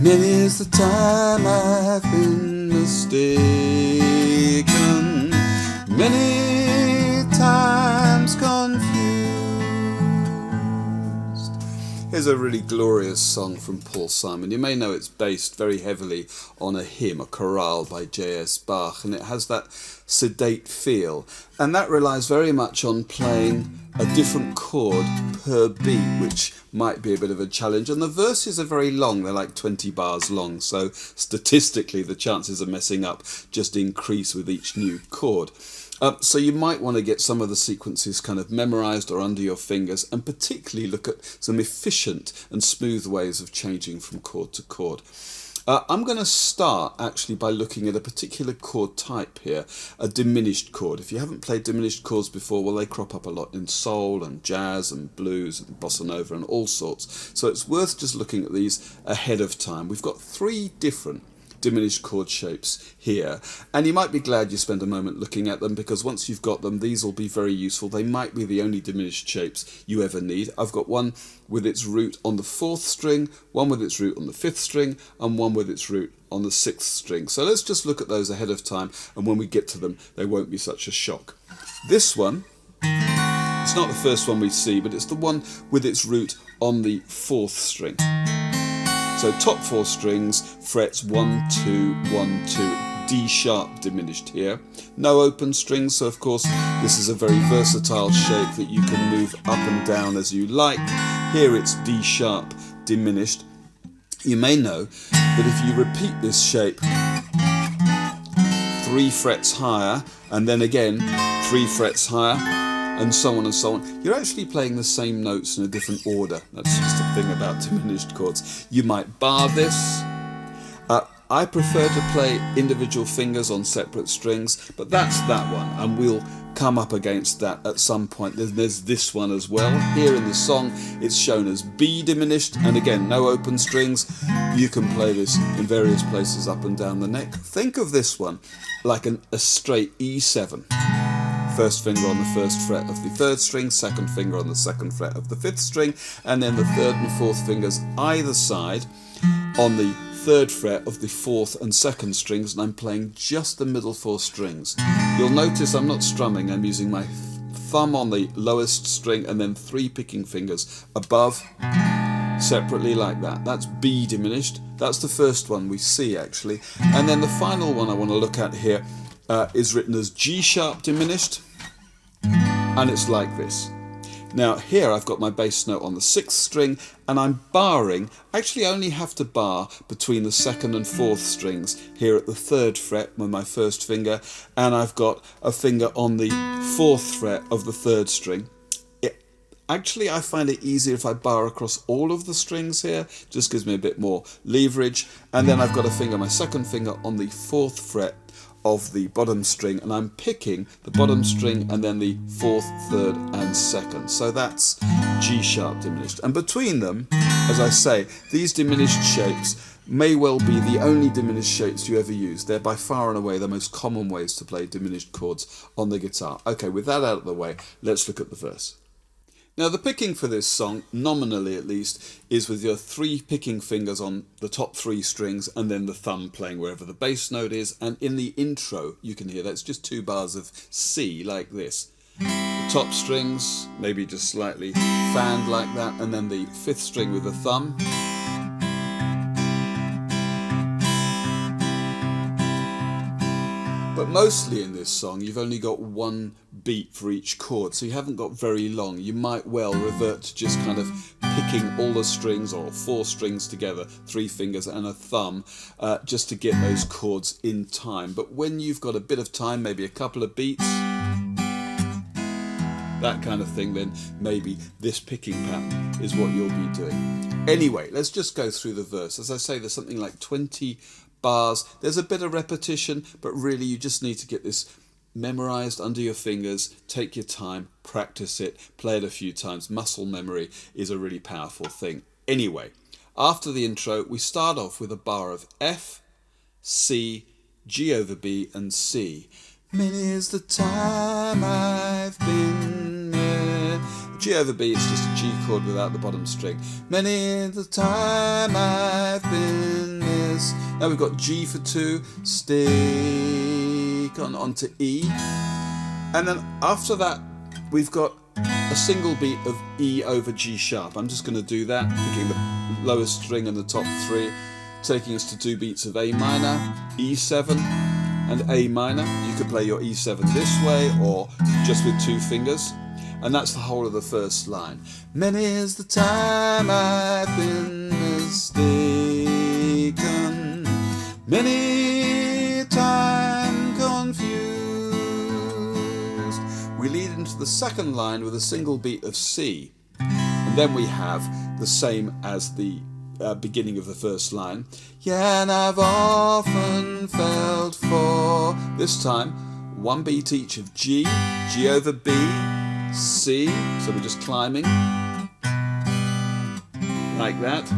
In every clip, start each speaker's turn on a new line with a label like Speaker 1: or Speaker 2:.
Speaker 1: Many is the time I've been mistaken, many times confused. Here's a really glorious song from Paul Simon. You may know it's based very heavily on a hymn, a chorale by J.S. Bach, and it has that sedate feel, and that relies very much on playing a different chord per beat, which might be a bit of a challenge. And the verses are very long, they're like 20 bars long, so statistically the chances of messing up just increase with each new chord. So you might want to get some of the sequences kind of memorized or under your fingers, and particularly look at some efficient and smooth ways of changing from chord to chord. I'm going to start actually by looking at a particular chord type here, a diminished chord. If you haven't played diminished chords before, well, they crop up a lot in soul and jazz and blues and bossa nova and all sorts. So it's worth just looking at these ahead of time. We've got 3 different diminished chord shapes here, and you might be glad you spend a moment looking at them, because once you've got them, these will be very useful. They might be the only diminished shapes you ever need. I've got one with its root on the 4th string, one with its root on the 5th string, and one with its root on the 6th string. So let's just look at those ahead of time, and when we get to them, they won't be such a shock. This one, it's not the first one we see, but it's the one with its root on the 4th string. So top 4 strings, frets 1, 2, 1, 2, D sharp diminished here. No open strings, so of course this is a very versatile shape that you can move up and down as you like. Here it's D sharp diminished. You may know that if you repeat this shape 3 frets higher, and then again 3 frets higher, and so on and so on, you're actually playing the same notes in a different order. That's just a thing about diminished chords. You might bar this. I prefer to play individual fingers on separate strings, but that's that one, and we'll come up against that at some point. There's this one as well. Here in the song it's shown as B diminished, and again no open strings. You can play this in various places up and down the neck. Think of this one like a straight E7. First finger on the 1st fret of the 3rd string, 2nd finger on the 2nd fret of the 5th string, and then the 3rd and 4th fingers either side on the 3rd fret of the 4th and 2nd strings, and I'm playing just the middle 4 strings. You'll notice I'm not strumming, I'm using my thumb on the lowest string and then 3 picking fingers above separately like that. That's B diminished. That's the first one we see actually. And then the final one I want to look at here is written as G sharp diminished, and it's like this. Now here I've got my bass note on the 6th string, and I'm barring. Actually I only have to bar between the 2nd and 4th strings here at the 3rd fret with my 1st finger, and I've got a finger on the 4th fret of the 3rd string. Actually I find it easier if I bar across all of the strings here, just gives me a bit more leverage. And then I've got a finger, my 2nd finger, on the 4th fret of the bottom string, and I'm picking the bottom string and then the 4th, 3rd and 2nd. So that's G sharp diminished. And between them, as I say, these diminished shapes may well be the only diminished shapes you ever use. They're by far and away the most common ways to play diminished chords on the guitar. Okay, with that out of the way, let's look at the verse. Now the picking for this song, nominally at least, is with your 3 picking fingers on the top 3 strings and then the thumb playing wherever the bass note is. And in the intro you can hear that's just 2 bars of C like this. The top strings maybe just slightly fanned like that, and then the 5th string with the thumb. But mostly in this song you've only got 1 beat for each chord, so you haven't got very long. You might well revert to just kind of picking all the strings, or 4 strings together, 3 fingers and a thumb, just to get those chords in time. But when you've got a bit of time, maybe a couple of beats, that kind of thing, then maybe this picking pattern is what you'll be doing. Anyway, let's just go through the verse. As I say, there's something like 20 bars. There's a bit of repetition, but really you just need to get this memorized under your fingers. Take your time, practice it, play it a few times. Muscle memory is a really powerful thing. Anyway, after the intro we start off with a bar of F, C, G over B and C. Many is the time I've been there. G over B is just a G chord without the bottom string. Many is the time I've been fingers. Now we've got G for 2, stick onto E. And then after that, we've got a single beat of E over G sharp. I'm just going to do that, picking the lowest string and the top 3, taking us to 2 beats of A minor, E7, and A minor. You could play your E7 this way or just with 2 fingers. And that's the whole of the first line. Many's the time I've been mistaken, many time confused. We lead into the second line with a single beat of C. And then we have the same as the beginning of the first line. Yeah, and I've often felt for, this time, 1 beat each of G, G over B, C, so we're just climbing, like that.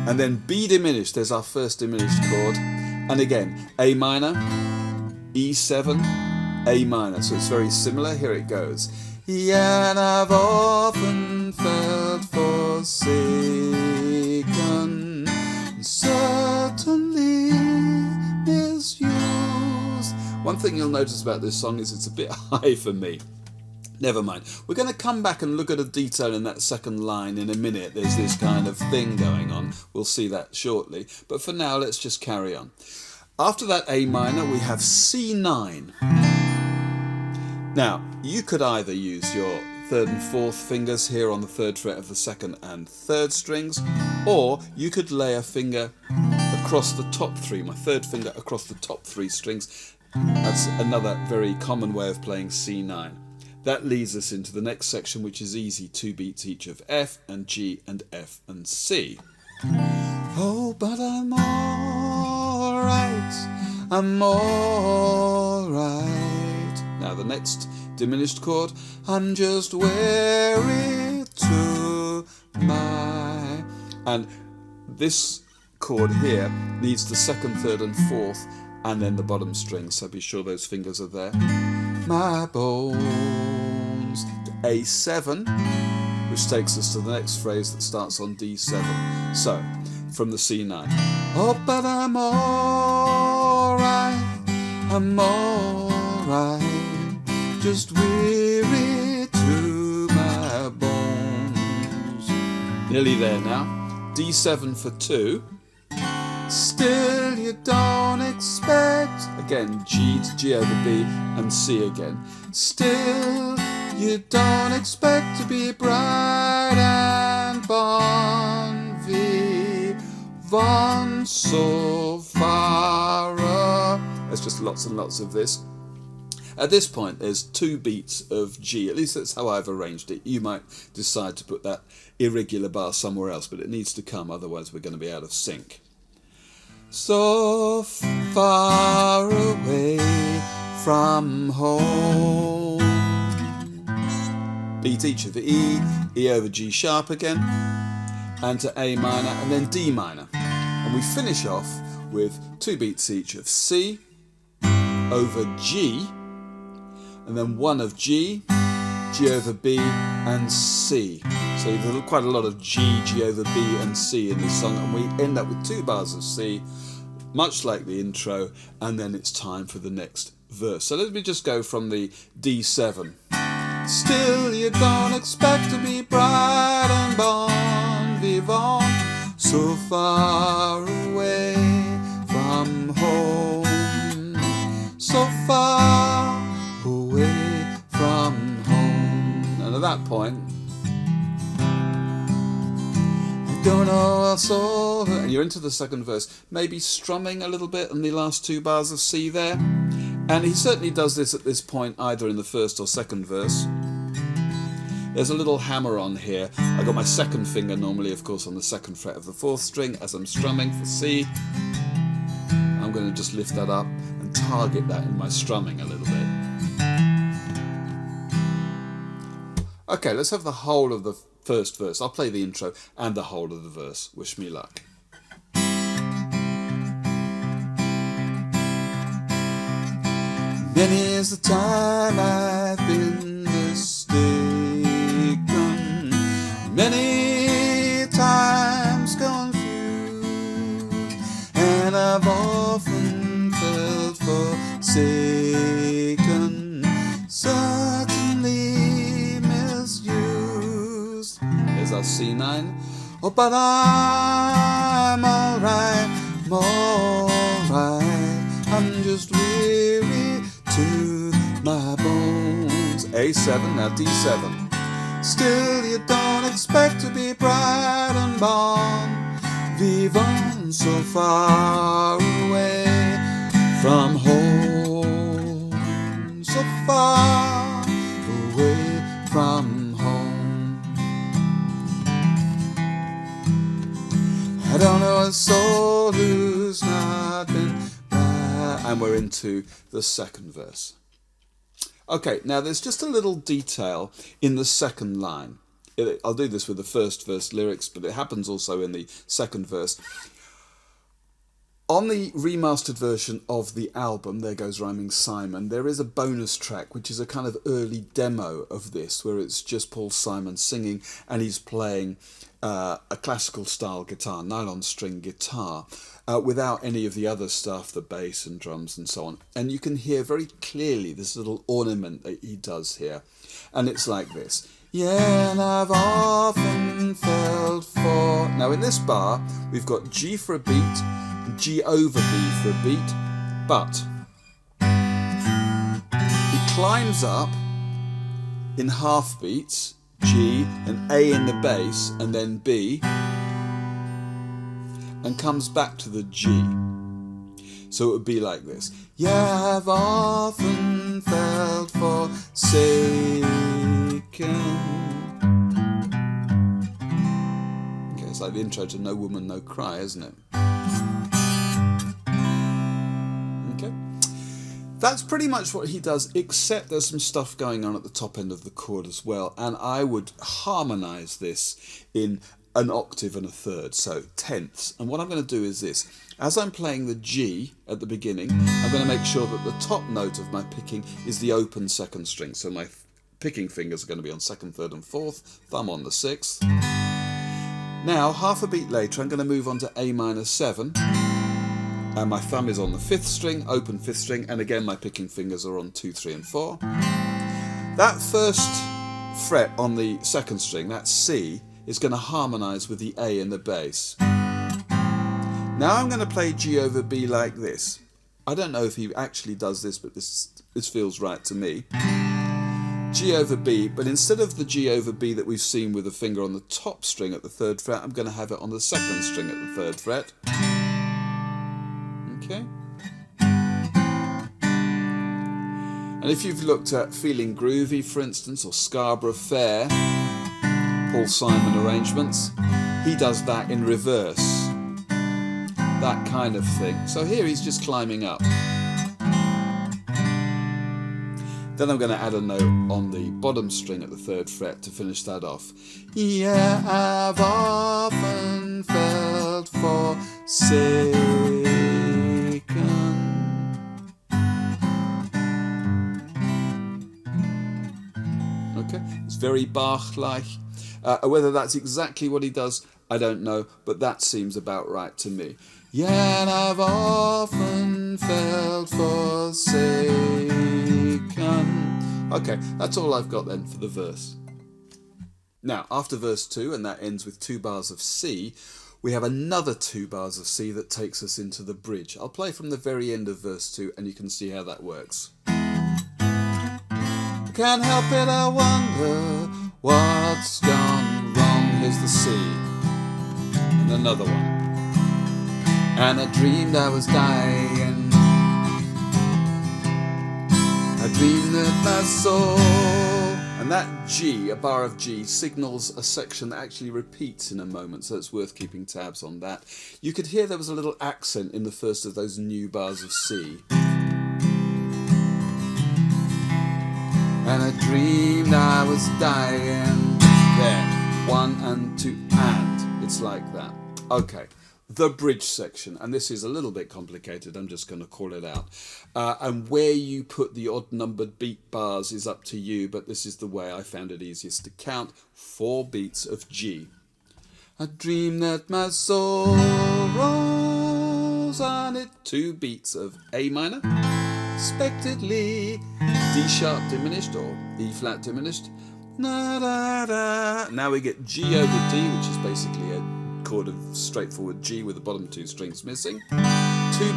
Speaker 1: And then B diminished, there's our first diminished chord. And again, A minor, E7, A minor, so it's very similar, here it goes. Yeah, and I've often felt forsaken, certainly misused. One thing you'll notice about this song is it's a bit high for me. Never mind. We're going to come back and look at a detail in that second line in a minute. There's this kind of thing going on. We'll see that shortly. But for now, let's just carry on. After that A minor, we have C9. Now, you could either use your 3rd and 4th fingers here on the 3rd fret of the 2nd and 3rd strings, or you could lay a finger across the top 3, my 3rd finger across the top 3 strings. That's another very common way of playing C9. That leads us into the next section, which is easy, 2 beats each of F and G and F and C. Oh, but I'm alright, I'm alright. Now the next diminished chord, I'm just weary to my... And this chord here needs the 2nd, 3rd and 4th, and then the bottom string, so be sure those fingers are there. My bones, to A7, which takes us to the next phrase that starts on D7. So, from the C9. Oh, but I'm alright, just weary to my bones. Nearly there now. D7 for 2. Still you don't expect, again G to G over B and C again. Still you don't expect to be bright and bon vivant so far. There's just lots and lots of this. At this point there's 2 beats of G, at least that's how I've arranged it. You might decide to put that irregular bar somewhere else, but it needs to come, otherwise we're going to be out of sync. So far away from home. Beat each of E, E over G sharp again, and to A minor, and then D minor. And we finish off with 2 beats each of C over G, and then 1 of G, G over B, and C. So there's quite a lot of G, G over B, and C in this song, and we end up with 2 bars of C, much like the intro, and then it's time for the next verse. So let me just go from the D7. Still you don't expect to be bright and bon vivant, so far away from home, so far away from home. And at that point, don't know what's over, and you're into the second verse, maybe strumming a little bit in the last 2 bars of C there. And he certainly does this at this point either in the first or second verse. There's a little hammer on here. I've got my 2nd finger normally, of course, on the 2nd fret of the 4th string as I'm strumming for C. I'm going to just lift that up and target that in my strumming a little bit. Okay, let's have the whole of the first verse. I'll play the intro and the whole of the verse. Wish me luck. Many's the time I've been mistaken, many times confused. There's our C9. Oh, but I'm alright, I'm just weary to my bones. A7, now D7. Still you don't expect to be bright and born, vivant so far away from home, so far away from home. I don't know a soul who's not been bad. And we're into the second verse. Okay, now there's just a little detail in the second line. I'll do this with the first verse lyrics, but it happens also in the second verse. On the remastered version of the album, There Goes Rhymin Simon, there is a bonus track, which is a kind of early demo of this, where it's just Paul Simon singing, and he's playing a classical style guitar, nylon string guitar, without any of the other stuff, the bass and drums and so on. And you can hear very clearly this little ornament that he does here. And it's like this. Yeah, and I've often felt for... Now in this bar, we've got G for a beat, G over B for a beat, but he climbs up in half beats, G and A in the bass, and then B, and comes back to the G. So it would be like this. Yeah, I've often felt forsaken. Okay, it's like the intro to No Woman, No Cry, isn't it? Okay. That's pretty much what he does, except there's some stuff going on at the top end of the chord as well, and I would harmonise this in an octave and a third, so tenths. And what I'm going to do is this. As I'm playing the G at the beginning, I'm going to make sure that the top note of my picking is the open second string. So my picking fingers are going to be on second, third and fourth, thumb on the sixth. Now, half a beat later, I'm going to move on to A minor 7. And my thumb is on the fifth string, open fifth string, and again my picking fingers are on 2, 3 and 4. That first fret on the second string, that's C, is going to harmonise with the A in the bass. Now I'm going to play G over B like this. I don't know if he actually does this, but this feels right to me. G over B, but instead of the G over B that we've seen with the finger on the top string at the third fret, I'm going to have it on the second string at the third fret. Okay. And if you've looked at Feeling Groovy, for instance, or Scarborough Fair, Paul Simon arrangements, he does that in reverse. That kind of thing. So here he's just climbing up. Then I'm going to add a note on the bottom string at the third fret to finish that off. Yeah, I've often felt forsaken. Okay, it's very Bach-like. Whether that's exactly what he does, I don't know, but that seems about right to me. Yeah, and I've often felt forsaken. Okay, that's all I've got then for the verse. Now, after verse 2, and that ends with 2 bars of C, we have another 2 bars of C that takes us into the bridge. I'll play from the very end of verse 2 and you can see how that works. I can't help it, I wonder what's gone wrong. Here's the C. And another one. And I dreamed I was dying. I dreamed that my soul... And that G, a bar of G, signals a section that actually repeats in a moment, so it's worth keeping tabs on that. You could hear there was a little accent in the first of those new bars of C. And I dreamed I was dying. There, 1 and 2 and. It's like that. Okay, the bridge section, and this is a little bit complicated, I'm just going to call it out. And where you put the odd numbered beat bars is up to you, but this is the way I found it easiest to count. 4 beats of G. I dream that my soul rolls on it. 2 beats of A minor, expectedly D sharp diminished or E flat diminished. Da, da, da. Now we get G over D, which is basically a chord of straightforward G with the bottom two strings missing. 2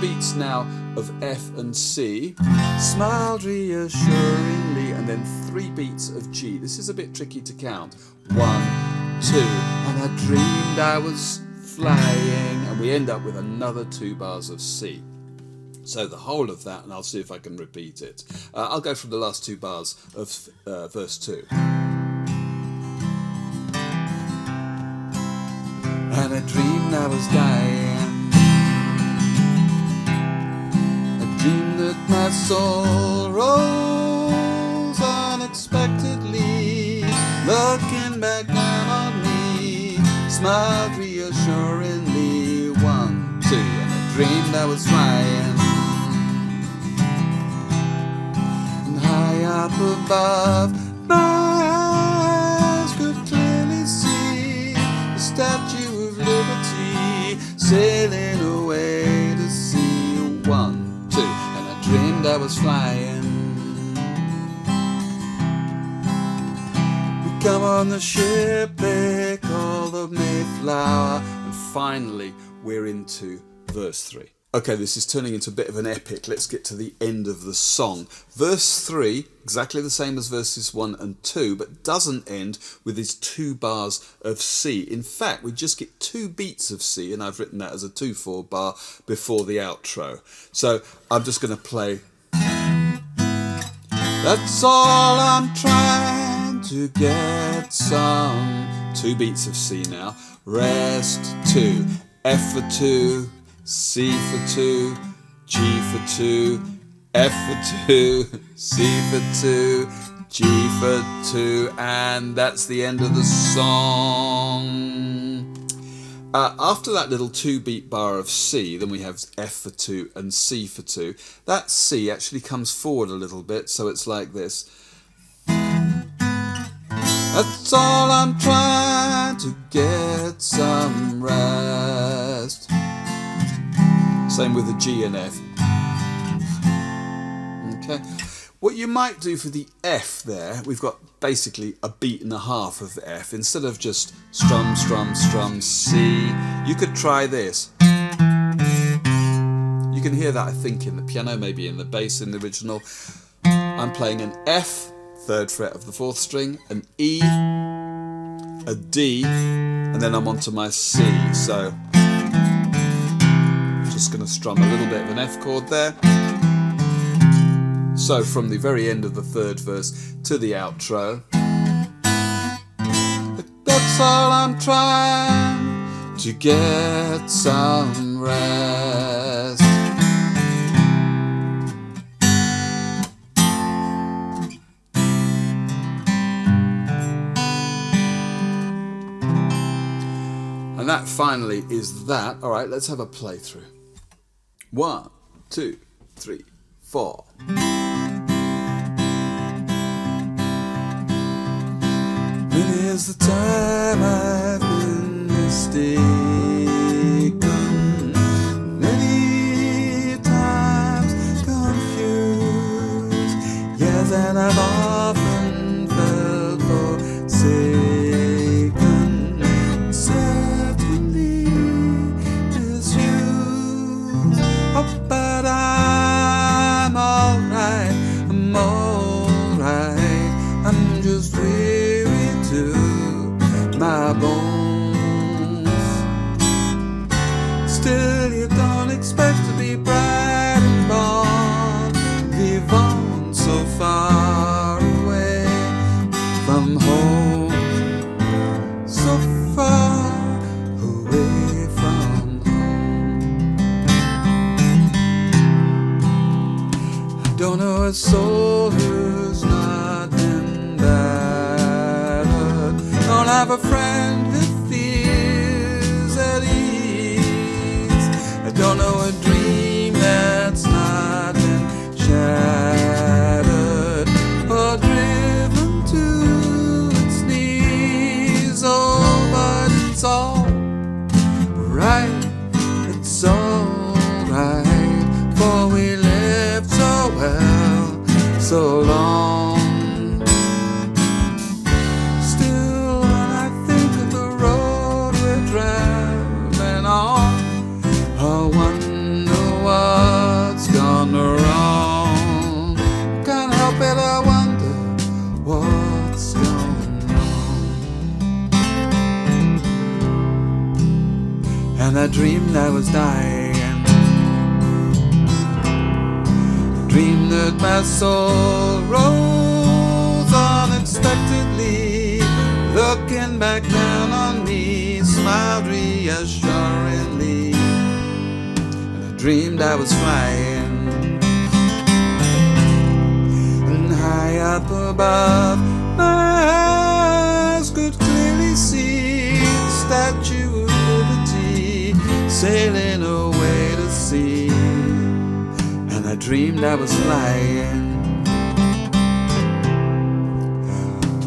Speaker 1: beats now of F and C, smiled reassuringly, and then 3 beats of G. This is a bit tricky to count. 1, 2, and I dreamed I was flying, and we end up with another 2 bars of C. So the whole of that, and I'll see if I can repeat it. I'll go from the last 2 bars of verse 2. And I dreamed I was dying. I dreamed that my soul rose unexpectedly, looking back down on me, smiled reassuringly. 1, 2, and I dreamed I was flying. And high up above, my eyes could clearly see the statue of liberty sailing away to sea. 1, 2, and I dreamed I was flying. We come on the ship they call the Mayflower, and finally we're into verse 3. Okay, this is turning into a bit of an epic. Let's get to the end of the song. Verse 3, exactly the same as verses 1 and 2, but doesn't end with these 2 bars of C. In fact, we just get 2 beats of C, and I've written that as a 2/4 bar before the outro. So I'm just going to play. That's all I'm trying to get some. 2 beats of C now. Rest 2, F for 2, C for 2, G for 2, F for 2, C for 2, G for 2, and that's the end of the song. After that little 2-beat bar of C, then we have F for 2 and C for 2. That C actually comes forward a little bit, so it's like this. That's all I'm trying to get some rest. Same with the G and F. Okay. What you might do for the F there, we've got basically a beat and a half of F. Instead of just strum, strum, strum, C, you could try this. You can hear that, I think, in the piano, maybe in the bass in the original. I'm playing an F, 3rd fret of the 4th string, an E, a D, and then I'm onto my C. So just going to strum a little bit of an F chord there. So from the very end of the 3rd verse to the outro. That's all I'm trying to get some rest. And that finally is that. All right, let's have a playthrough. 1, 2, 3, 4. Many is the time I've been mistaken, many times confused, yes, and I've often felt forsaken, certainly misused. Oh, but I'm alright, I'm just weary to my bones. Still, you don't expect to be bright and born, live on so far away from home, so far away from home. I don't know a soul who's not been battered. Don't have a friend who feels at ease. I don't know a dream that's not been shattered or driven to its knees. Oh, but it's all right, it's all right, for we lived so well, so long. and I dreamed I was dying. I dreamed that my soul rose unexpectedly, looking back down on me, smiled reassuringly. And I dreamed I was flying, and high up above, my eyes could clearly see the Statue of Liberty sailing away to sea. And I dreamed I was flying.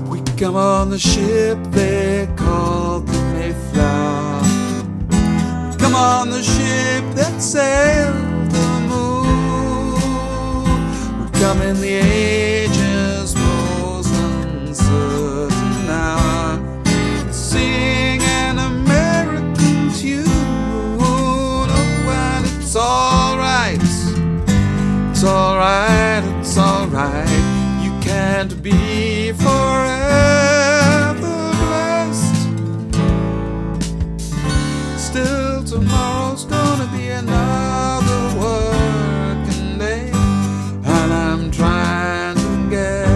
Speaker 1: We come on the ship they called the Mayflower. We come on the ship that sailed the moon. We come in the ages most uncertain hour, sing an American tune. Oh, and it's alright, it's alright, it's alright. You can't be forever blessed. Still, tomorrow's gonna be another working day, and I'm trying to get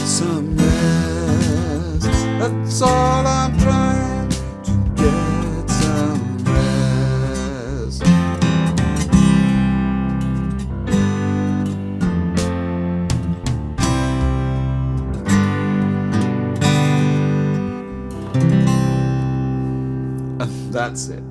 Speaker 1: some rest. That's all I'm trying to get some rest. That's it.